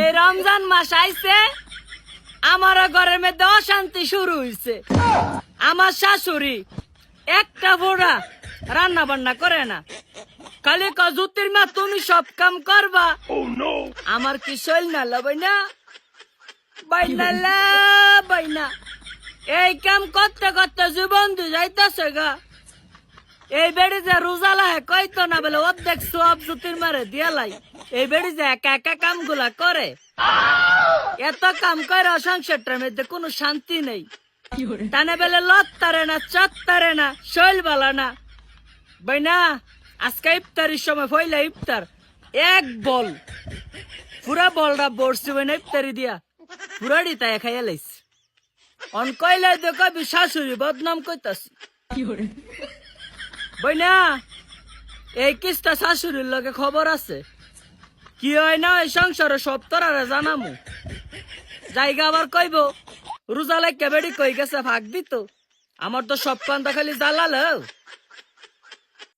এই রমজান মাস আইছে, আমার ঘরের মধ্যে অশান্তি শুরু হইছে। আমার শাশুড়ি একটা ফোড়া রান্না বান্না করে না, খালি কজুতির মা তুমি সব কাম করবা। আমার কি শৈল না বাইনা বাইনা বাইনা এই কাম করতে করতে জীবন দু যাইতেছে গা। এই বেড়ি যে রোজালা হে কইতো না বলে অর্ধেক সব জুতির মারে দিয়ালাই। এই বেড়ি যে একা একা কাম গুলা করে, এত কাম করে সংসারটার মধ্যে কোনো শান্তি নেই। টানে বেলে লত্তারে না, চত্তারে না, শৈল বালা না বাইনা। আজকে ইফতারির সময় ফইলা ইফতার এক বল পুরা বলটা বসছে বাইনা ইফতারি দিয়া পুরাড়ি তাই খাইয়া লাইছে। অন কইলে তো কবি শাশুড়ি বদনাম কইতাছি বাইনা। এই কিস্তা শাশুড়ির লগে খবর আছে, কি হয় না এই সংসারে সব তোরারে জানামু। জায়গা আবার কইব রোজা লাগে বেড়ি কই গেছে ভাগ দিত। আমার তো সব কান্দা খালি জ্বালালো।